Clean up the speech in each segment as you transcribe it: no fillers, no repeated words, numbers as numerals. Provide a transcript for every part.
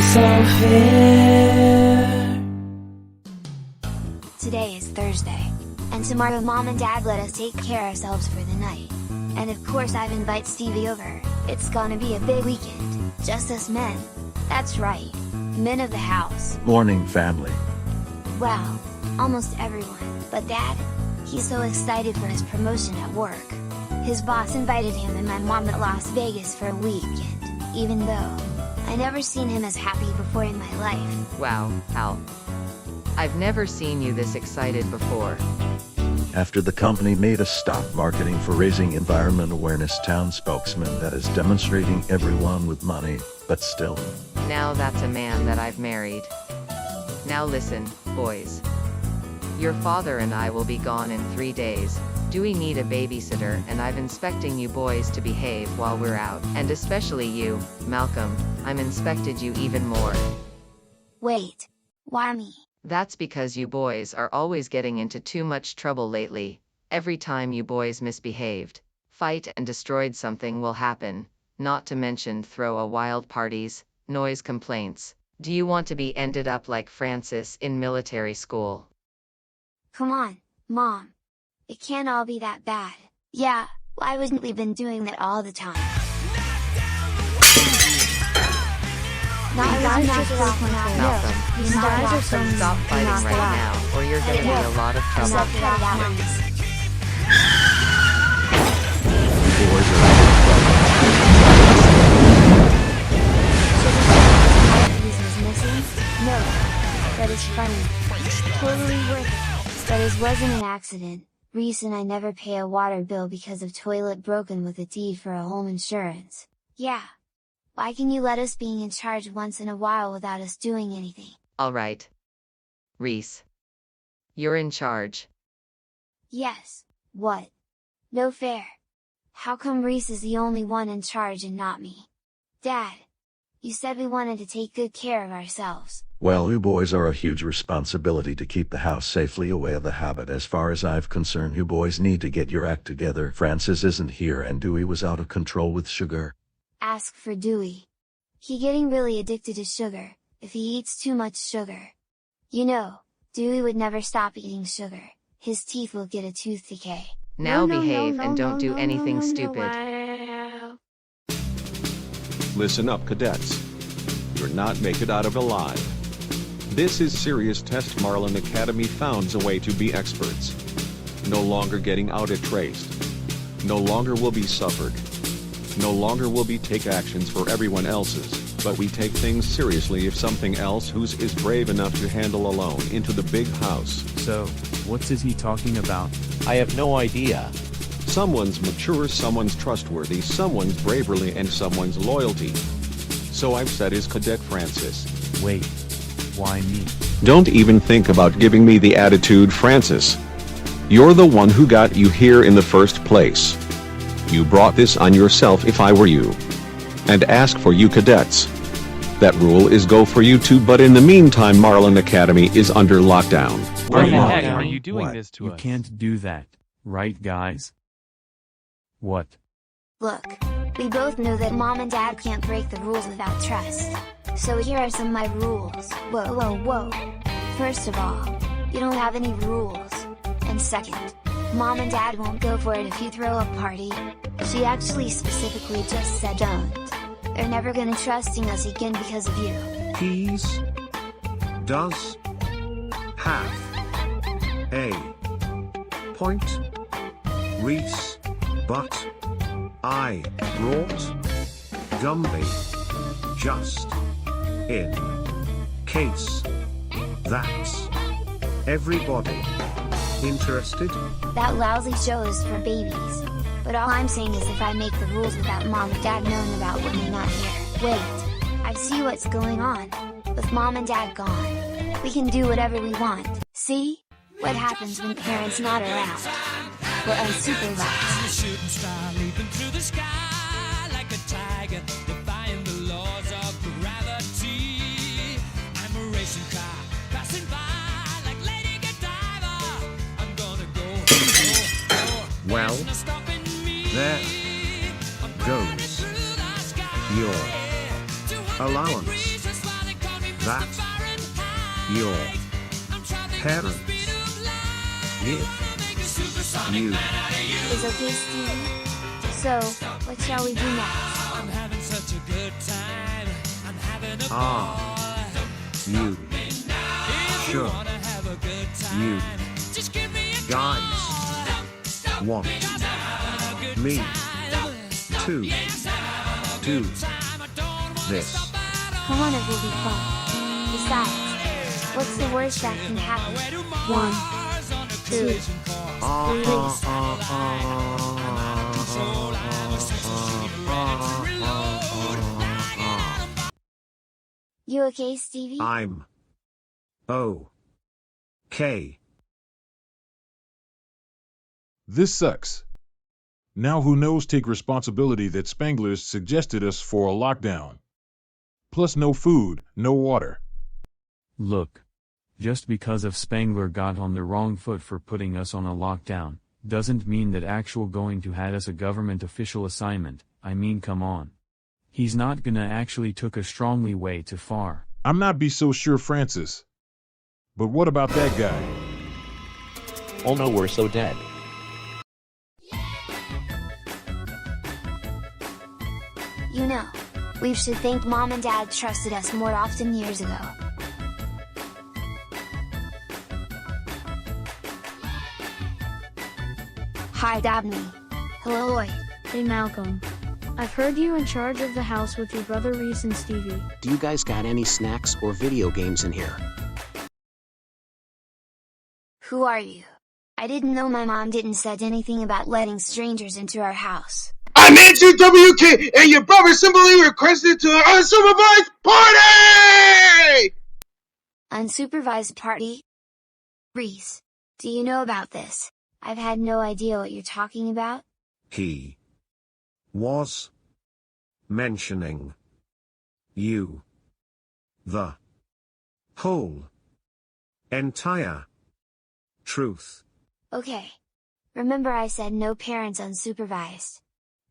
so fair. Today is Thursday, and tomorrow Mom and Dad let us take care of ourselves for the night. And of course I've invited Stevie over. It's gonna be a big weekend, just us men. That's right, men of the house. Morning, family. Well, almost everyone, but Dad? He's so excited for his promotion at work. His boss invited him and my mom to Las Vegas for a weekend, even though I never seen him as happy before in my life. Wow, Hal. I've never seen you this excited before. After the company made a stop marketing for raising environment awareness, town spokesman that is demonstrating everyone with money, but still. Now that's a man that I've married. Now listen, boys. Your father and I will be gone in 3 days. Dewey need a babysitter, and I'm inspecting you boys to behave while we're out. And especially you, Malcolm, I'm inspected you even more. Wait, why me? That's because you boys are always getting into too much trouble lately. Every time you boys misbehaved, fight and destroyed, something will happen, not to mention throw a wild parties, noise complaints. Do you want to be ended up like Francis in military school? Come on, Mom. It can't all be that bad. Yeah, why wasn't we been doing that all the time? Malcolm, stop fighting right now, or you're getting in a lot of trouble. No, that is funny. Totally worth it. But it wasn't an accident. Reese and I never pay a water bill because of toilet broken with a deed for a home insurance. Yeah. Why can you let us being in charge once in a while without us doing anything? Alright. Reese. You're in charge. Yes. What? No fair. How come Reese is the only one in charge and not me? Dad, you said we wanted to take good care of ourselves. Well, you boys are a huge responsibility to keep the house safely away of the habit. As far as I'm concerned, you boys need to get your act together. Francis isn't here and Dewey was out of control with sugar. Ask for Dewey. He getting really addicted to sugar, if he eats too much sugar. You know, Dewey would never stop eating sugar. His teeth will get a tooth decay. Now behave and don't do anything stupid. Listen up, cadets. You're not make it out of alive. This is serious test. Marlin Academy found a way to be experts. No longer getting out at traced. No longer will be suffered. No longer will be take actions for everyone else's, but we take things seriously if something else whose is brave enough to handle alone into the big house. So, what is he talking about? I have no idea. Someone's mature, someone's trustworthy, someone's bravery, and someone's loyalty. So I've said is Cadet Francis. Wait. Why me? Don't even think about giving me the attitude, Francis. You're the one who got you here in the first place. You brought this on yourself. If I were you. And ask for you cadets. That rule is go for you too, but in the meantime Marlin Academy is under lockdown. Why the heck are you doing What? this to You us? can't do that, right guys? What? Look, we both know that Mom and Dad can't break the rules without trust. So here are some of my rules. Whoa. First of all, you don't have any rules. And second, Mom and Dad won't go for it if you throw a party. She actually specifically just said don't. They're never gonna trusting us again because of you. He's does have a point, Reese, but I brought Gumby just in case. That's everybody interested? That lousy show is for babies. But all I'm saying is if I make the rules without Mom and Dad knowing about when they're not here. Wait, I see what's going on. With Mom and Dad gone, we can do whatever we want. See? What happens when parents not around? We're unsupervised. Shooting star leaping through the sky like a tiger, defying the laws of gravity. I'm a racing car passing by like Lady Godiva. I'm gonna go. Well, there goes your allowance. that your parents give you. Is okay, Stevie? So, what shall we do next? I'm having such a good time. I'm having a Are ball. you If you sure wanna have a good time, you just give me a guys call. want Because I'm having a good me time. to Yes, I'm having a do good time. I don't wanna this? stop at all. Come on, it will be fun. Besides, what's the worst that can happen? Way to Mars 1, on a 2, collision course. Control, I was ready to reload. I got 'em. You okay, Stevie? I'm okay. This sucks. Now who knows take responsibility that Spanglers suggested us for a lockdown. Plus no food, no water. Look. Just because of Spangler got on the wrong foot for putting us on a lockdown, doesn't mean that actual going to had us a government official assignment. I mean, come on. He's not gonna actually took us strongly way too far. I'm not be so sure, Francis. But what about that guy? Oh no, we're so dead. You know, we should thank Mom and Dad trusted us more often years ago. Hi Dabney. Hello Lloyd. Hey Malcolm. I've heard you in charge of the house with your brother Reese and Stevie. Do you guys got any snacks or video games in here? Who are you? I didn't know my mom didn't said anything about letting strangers into our house. I'm Nancy WK, and your brother simply requested to an unsupervised party! Unsupervised party? Reese, do you know about this? I've had no idea what you're talking about. He was mentioning you. The whole entire truth. Okay. Remember I said no parents unsupervised.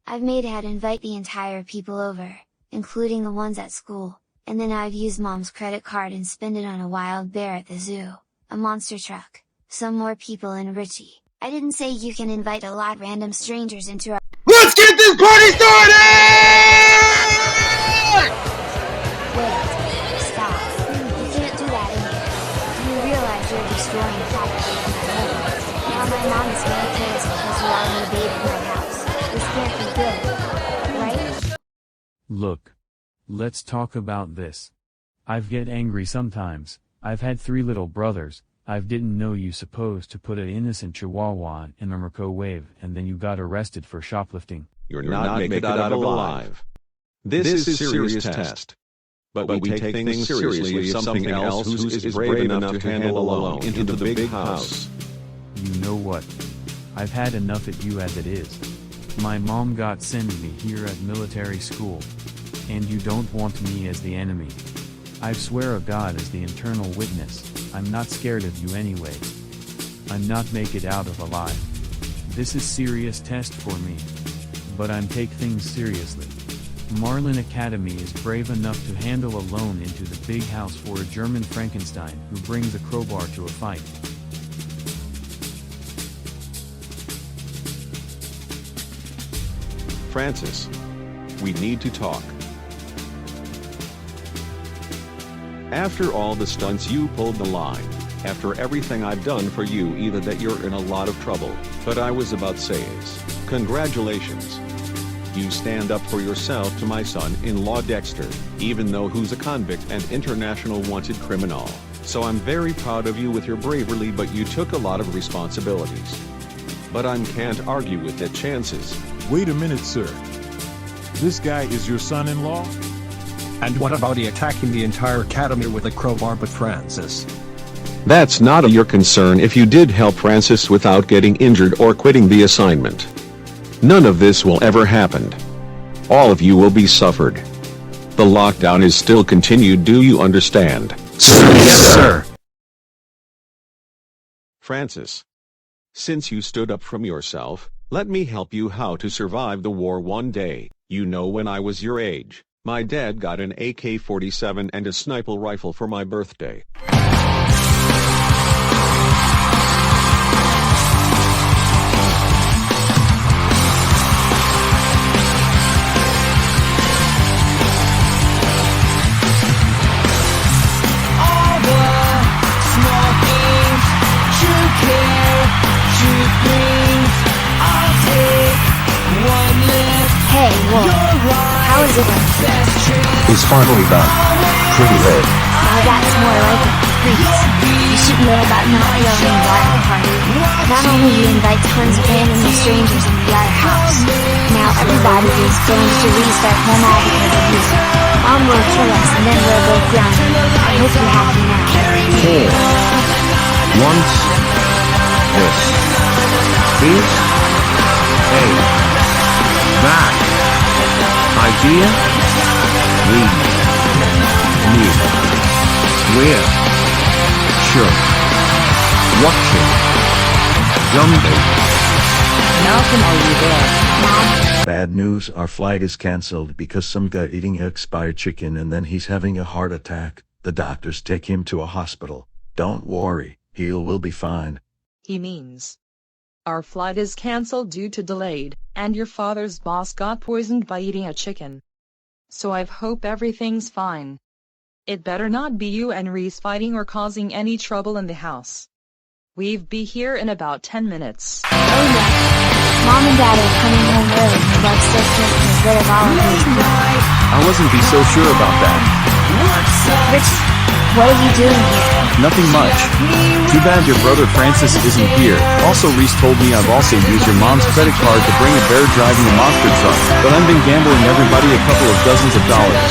I've made Dad invite the entire people over, including the ones at school, and then I've used Mom's credit card and spent it on a wild bear at the zoo, a monster truck, some more people and Richie. I didn't say you can invite a lot random strangers into our— Let's get this party started! Wait, stop. You can't do that in here. Do you realize you're destroying property in my home? Now my mom is gonna kill us because you all invaded my house. This can't be good, right? Look. Let's talk about this. I've get angry sometimes. I've had 3 little brothers. I didn't know you supposed to put an innocent chihuahua in a microwave and then you got arrested for shoplifting. You're not make it out of alive. This is serious test. But we take things seriously if something else is brave enough to handle alone into the big house. You know what? I've had enough at you as it is. My mom got sent me here at military school. And you don't want me as the enemy. I swear to God as the internal witness, I'm not scared of you anyway. I'm not make it out of alive. This is serious test for me. But I'm take things seriously. Marlin Academy is brave enough to handle alone into the big house for a German Frankenstein who brings a crowbar to a fight. Francis, we need to talk. After all the stunts you pulled the line, after everything I've done for you, either that you're in a lot of trouble, but I was about say is, congratulations. You stand up for yourself to my son-in-law Dexter, even though who's a convict and international wanted criminal. So I'm very proud of you with your bravery, but you took a lot of responsibilities. But I can't argue with the chances. Wait a minute, sir. This guy is your son-in-law? And what about he attacking the entire academy with a crowbar but Francis? That's not your concern if you did help Francis without getting injured or quitting the assignment. None of this will ever happen. All of you will be suffered. The lockdown is still continued, do you understand? Yes, sir. Francis. Since you stood up from yourself, let me help you how to survive the war one day. You know, when I was your age, My dad got an AK-47 and a sniper rifle for my birthday. Hey, whoa. How is it going? It's finally done. Pretty lit. Now that's more like it. Reese, you should know about not throwing a wild party. Not only you invite tons of random strangers into our house, now everybody is going to restart home all because of you. Mom will kill us and then we're both grounded. I hope you're happy now. Here. Once. This. This. Hey. That. Idea. Read. New. We're. Sure. Watching. Zombie. Malcolm, are you there? Bad news, our flight is cancelled because some guy eating expired chicken and then he's having a heart attack. The doctors take him to a hospital. Don't worry, will be fine. He means our flight is cancelled due to delayed, and your father's boss got poisoned by eating a chicken. So I hope everything's fine. It better not be you and Reese fighting or causing any trouble in the house. We'll be here in about 10 minutes. Oh yeah. Mom and Dad are coming home early to like sisters and get rid of all of these people. I wasn't be so sure about that. Rich, what are you doing here? Nothing much. Too bad your brother Francis isn't here. Also, Reese told me I've also used your mom's credit card to bring a bear driving a monster truck, but I've been gambling everybody a couple of dozens of dollars.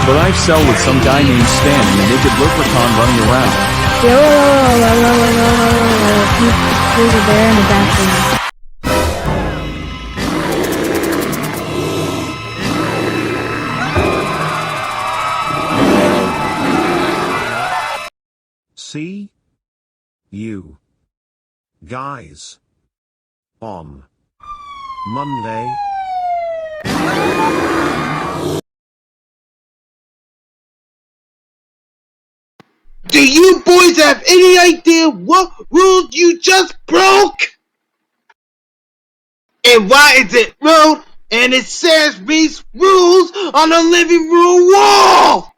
But I've sell with some guy named Stan and a naked leprechaun running around. There's a bear in the bathroom. See? You. Guys. On. Monday. Do you boys have any idea what rules you just broke? And why is it wrote and it says Reese rules on the living room wall?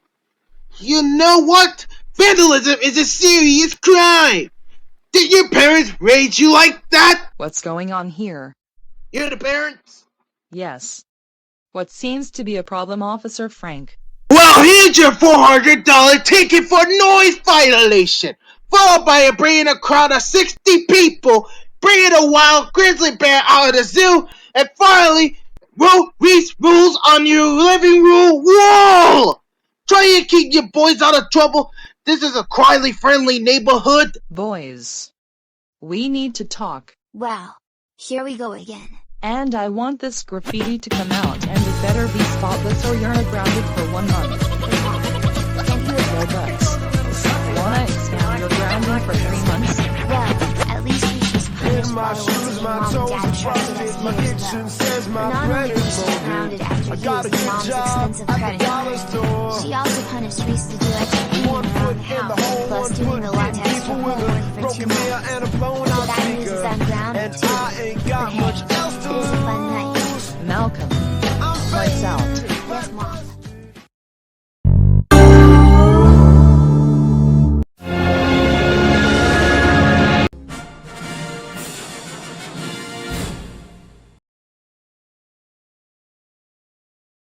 You know what? Vandalism is a serious crime. Did your parents raise you like that? What's going on here? You're the parents? Yes. What seems to be a problem, Officer Frank? Well, here's your $400 ticket for noise violation, followed by bringing a crowd of 60 people, bringing a wild grizzly bear out of the zoo, and finally, Reese rules on your living room wall. Try and keep your boys out of trouble. This is a quietly friendly neighborhood. Boys, we need to talk. Well, here we go again. And I want this graffiti to come out, and it better be spotless or you're grounded for 1 month. No buts. Wanna extend your grounding for 3 months? Well, at least we just put it while Mom and Dad trusted us years ago. But not only was she grounded after he used Mom's expensive credit card, she also punished Reese to do everything around the house, plus doing the law test from home for 2 months. So that means I'm grounded too.